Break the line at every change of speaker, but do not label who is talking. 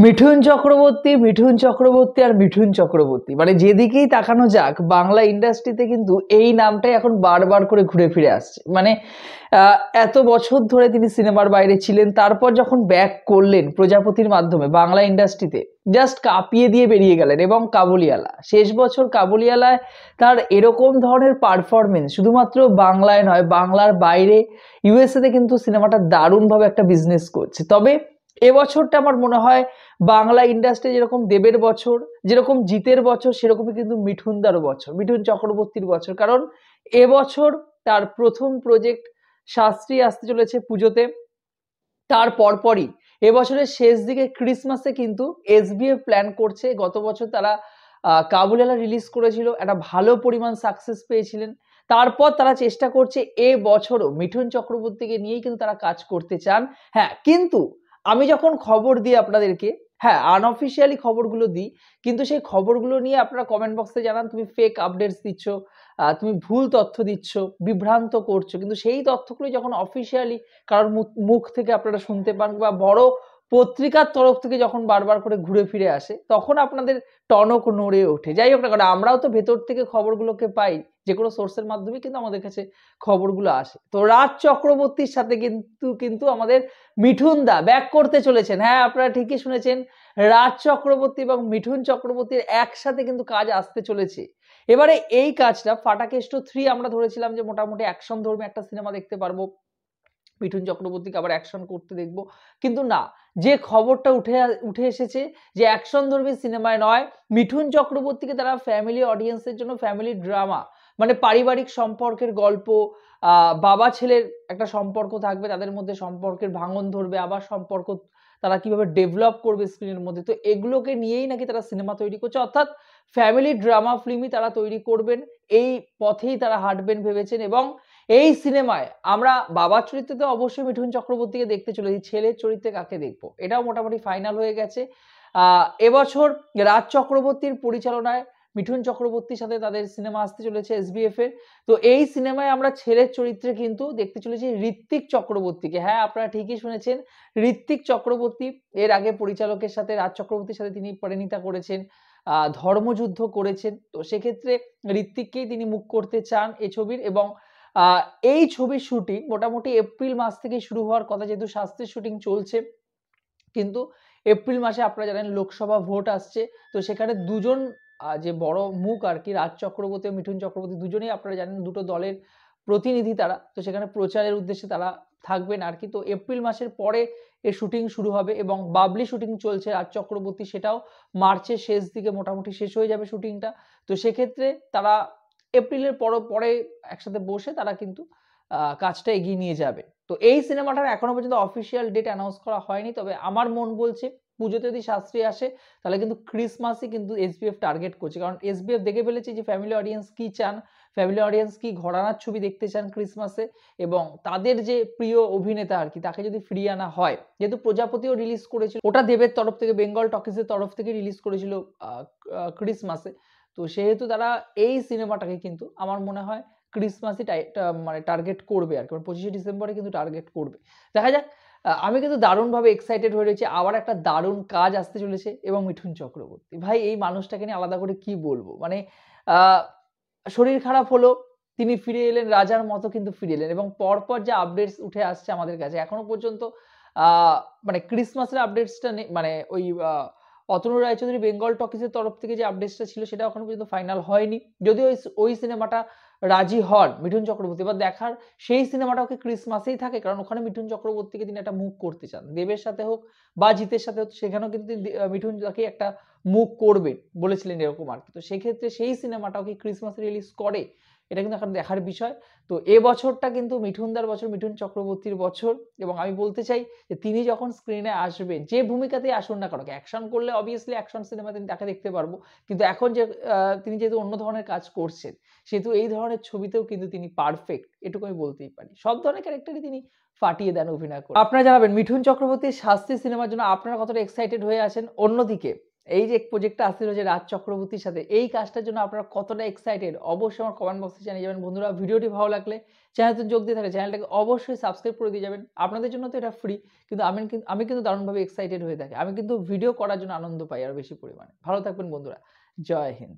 মিঠুন চক্রবর্তী আর মিঠুন চক্রবর্তী মানে যেদিকেই তাকানো যাক বাংলা ইন্ডাস্ট্রিতে কিন্তু এই নামটাই এখন বারবার করে ঘুরে ফিরে আসছে। মানে এত বছর ধরে তিনি সিনেমার বাইরে ছিলেন, তারপর যখন ব্যাক করলেন প্রজাপতির মাধ্যমে বাংলা ইন্ডাস্ট্রিতে জাস্ট কাঁপিয়ে দিয়ে বেরিয়ে গেলেন। এবং কাবুলিওয়ালা শেষ বছর কাবুলিওয়ালায় তার এরকম ধরনের পারফরমেন্স শুধুমাত্র বাংলায় নয়, বাংলার বাইরে ইউএসএতে কিন্তু সিনেমাটা দারুণভাবে একটা বিজনেস করছে। তবে এবছরটা আমার মনে হয় বাংলা ইন্ডাস্ট্রি যেরকম দেবের বছর, যেরকম জিতের বছর, সেরকমই কিন্তু মিঠুনদারও বছর, মিঠুন চক্রবর্তীর বছর। কারণ এবছর তার প্রথম প্রজেক্ট শাস্ত্রী আসতে চলেছে পুজোতে। তার পরপরই এবছরের শেষ দিকে ক্রিসমাসে কিন্তু এসবিএফ প্ল্যান করছে। গত বছর তারা কাবুলিওয়ালা রিলিজ করেছিল, একটা ভালো পরিমাণ সাকসেস পেয়েছিলেন। তারপর তারা চেষ্টা করছে এ বছরও মিঠুন চক্রবর্তীকে নিয়েই কিন্তু তারা কাজ করতে চান। হ্যাঁ, কিন্তু আমি যখন খবর দিই আপনাদেরকে, হ্যাঁ আনঅফিসিয়ালি খবরগুলো দিই, কিন্তু সেই খবরগুলো নিয়ে আপনারা কমেন্ট বক্সে জানান তুমি ফেক আপডেটস দিচ্ছ, তুমি ভুল তথ্য দিচ্ছ, বিভ্রান্ত করছো। কিন্তু সেই তথ্যগুলো যখন অফিসিয়ালি কারোর মুখ থেকে আপনারা শুনতে পান বা বড় পত্রিকার তরফ থেকে যখন বারবার করে ঘুরে ফিরে আসে, তখন আপনাদের টনক নড়ে ওঠে। যাই হোক না কারণ আমরাও তো ভেতর থেকে খবরগুলোকে পাই, যে কোনো সোর্সের মাধ্যমে কিন্তু আমাদের কাছে খবরগুলো আসে। তো রাজ চক্রবর্তীর সাথে কিন্তু কিন্তু আমাদের মিঠুন দা ব্যাক করতে চলেছেন। হ্যাঁ, আপনারা ঠিকই শুনেছেন, রাজ চক্রবর্তী এবং মিঠুন চক্রবর্তীর একসাথে কিন্তু কাজ আসতে চলেছে। এবারে এই কাজটা ফাটাকেষ্ট 3 আমরা ধরেছিলাম যে মোটামুটি অ্যাকশন ধর্মী একটা সিনেমা দেখতে পারবো, মিঠুন চক্রবর্তীকে আবার অ্যাকশন করতে দেখবো। কিন্তু না, যে খবরটা উঠে এসেছে যে অ্যাকশন ধর্মী সিনেমায় নয়, মিঠুন চক্রবর্তীকে তারা ফ্যামিলি অডিয়েন্সের জন্য ফ্যামিলি ড্রামা মানে পারিবারিক সম্পর্কের গল্প, বাবা ছেলের একটা সম্পর্ক থাকবে, তাদের মধ্যে সম্পর্কের ভাঙন ধরবে, আবার সম্পর্ক তারা কিভাবে ডেভেলপ করবে স্ক্রিনের মধ্যে, তো এগুলোকে নিয়েই নাকি তারা সিনেমা তৈরি করছে। অর্থাৎ ফ্যামিলি ড্রামা ফিল্মই তারা তৈরি করবেন, এই পথেই তারা হাঁটবেন ভেবেছেন। এবং এই সিনেমায় আমরা বাবার চরিত্রে তো অবশ্যই মিঠুন চক্রবর্তীকে দেখতে চলেছি, ছেলের চরিত্রে কাকে দেখবো এটাও মোটামুটি ফাইনাল হয়ে গেছে। এবছর রাজ চক্রবর্তীর পরিচালনায় মিঠুন চক্রবর্তীর সাথে তাদের সিনেমা আসতে চলেছে এসবিএফ এর। তো এই সিনেমায় আমরা ছেলের চরিত্রে কিন্তু দেখতে চলেছি ঋত্বিক চক্রবর্তীকে। হ্যাঁ, আপনারা ঠিকই শুনেছেন, ঋত্বিক চক্রবর্তী এর আগে পরিচালকের সাথে রাজ চক্রবর্তীর সাথে তিনি পরিণীতা করেছেন, ধর্মযুদ্ধ করেছেন। তো সেক্ষেত্রে ঋত্বিককেই তিনি মুখ করতে চান এই ছবির। এবং এই ছবির শুটিং মোটামুটি এপ্রিল মাস থেকে শুরু হওয়ার কথা, যেহেতু শাস্ত্রীর শুটিং চলছে। কিন্তু এপ্রিল মাসে আপনারা জানেন লোকসভা ভোট আসছে, তো সেখানে দুজন যে বড় মুখ আর কি, রাজ চক্রবর্তী ও মিঠুন চক্রবর্তী দুজনেই আপনারা জানেন দুটো দলের প্রতিনিধি তারা, তো সেখানে প্রচারের উদ্দেশ্যে তারা থাকবেন আর কি। তো এপ্রিল মাসের পরে এর শুটিং শুরু হবে এবং বাবলি শুটিং চলছে রাজ চক্রবর্তী, সেটাও মার্চের শেষ দিকে মোটামুটি শেষ হয়ে যাবে শুটিংটা। তো সেক্ষেত্রে তারা এপ্রিলের পরে একসাথে বসে তারা কিন্তু কাজটা এগিয়ে নিয়ে যাবে। তো এই সিনেমাটার এখনো পর্যন্ত অফিসিয়াল ডেট অ্যানাউন্স করা হয়নি, তবে আমার মন বলছে পুজোতে যদি শাস্ত্রী আসে তাহলে কিন্তু ক্রিসমাসই কিন্তু এসবিএফ টার্গেট করছে। কারণ এসবিএফ দেখে ফেলেছে যে ফ্যামিলি অডিয়েন্স কি চান, ফ্যামিলি অডিয়েন্স কি ঘরানার ছবি দেখতে চান ক্রিসমাসে, এবং তাদের যে প্রিয় অভিনেতা আর কি তাকে যদি ফিরিয়ে আনা হয়, যেহেতু প্রজাপতিও রিলিজ করেছিল, ওটা দেবের তরফ থেকে বেঙ্গল টকিজের তরফ থেকে রিলিজ করেছিল ক্রিসমাসে। তো সেহেতু তারা এই সিনেমাটাকে কিন্তু আমার মনে হয় ক্রিসমাসই মানে টার্গেট করবে আর কি, 25শে ডিসেম্বরে কিন্তু টার্গেট করবে। দেখা যাক। আমি কিন্তু দারুণভাবে এক্সাইটেড হয়ে রয়েছি, আবার একটা দারুণ কাজ আসতে চলেছে। এবং মিঠুন চক্রবর্তী ভাই, এই মানুষটাকে নিয়ে আলাদা করে কি বলবো, মানে শরীর খারাপ হলো, তিনি ফিরে এলেন, রাজার মতো কিন্তু ফিরে এলেন। এবং পরপর যে আপডেটস উঠে আসছে আমাদের কাছে এখনো পর্যন্ত, মানে ক্রিসমাসের আপডেটসটা মানে ওই অতনু রায়চৌধুরী বেঙ্গল টকিজের তরফ থেকে যে আপডেটসটা ছিল সেটা এখনো পর্যন্ত ফাইনাল হয়নি। যদিও ওই সিনেমাটা রাজি হন মিঠুন চক্রবর্তী, এবার দেখার সেই সিনেমাটাও কি ক্রিসমাসেই থাকে, কারণ ওখানে মিঠুন চক্রবর্তীকে তিনি একটা মুখ করতে চান, দেবের সাথে হোক বা জিতের সাথে হোক, সেখানেও কিন্তু মিঠুন তাকে একটা মুখ করবেন বলেছিলেন এরকম আর কি। তো সেক্ষেত্রে সেই সিনেমাটাও কি ক্রিসমাসে রিলিজ করে, এটা কিন্তু এখন দেখার বিষয়। তো এ বছরটা কিন্তু মিঠুনদার বছর, মিঠুন চক্রবর্তীর বছর। এবং আমি বলতে চাই যে তিনি যখন স্ক্রিনে আসবেন, যে ভূমিকাতেই আসুন না কেন, অ্যাকশন করলে অবভিয়াসলি অ্যাকশন সিনেমা তিনি তাকে দেখতে পারবো, কিন্তু এখন যে তিনি যেহেতু অন্য ধরনের কাজ করছেন, সেহেতু এই ধরনের ছবিতেও কিন্তু তিনি পারফেক্ট, এটুকু আমি বলতেই পারি। সব ধরনের ক্যারেক্টারই তিনি ফাটিয়ে দেন অভিনয় করে। আপনারা জানাবেন মিঠুন চক্রবর্তীর শাস্তি সিনেমার জন্য আপনারা কতটা এক্সাইটেড হয়ে আছেন। অন্যদিকে এই যে প্রজেক্টটা আসতে রয়েছে রাজ চক্রবর্তীর সাথে, এই কাজটার জন্য আপনারা কতটা এক্সাইটেড অবশ্যই আমার কমেন্ট বক্সে জানিয়ে যাবেন। বন্ধুরা, ভিডিওটি ভালো লাগলে চ্যানেলতে যোগ দিয়ে থাকে চ্যানেলটাকে অবশ্যই সাবস্ক্রাইব করে দিয়ে যাবেন। আপনাদের জন্য তো এটা ফ্রি, কিন্তু আমি কিন্তু দারুণভাবে এক্সাইটেড হয়ে থাকি। আমি কিন্তু ভিডিও করার জন্য আনন্দ পাই আরো বেশি পরিমাণে। ভালো থাকবেন বন্ধুরা। জয় হিন্দ।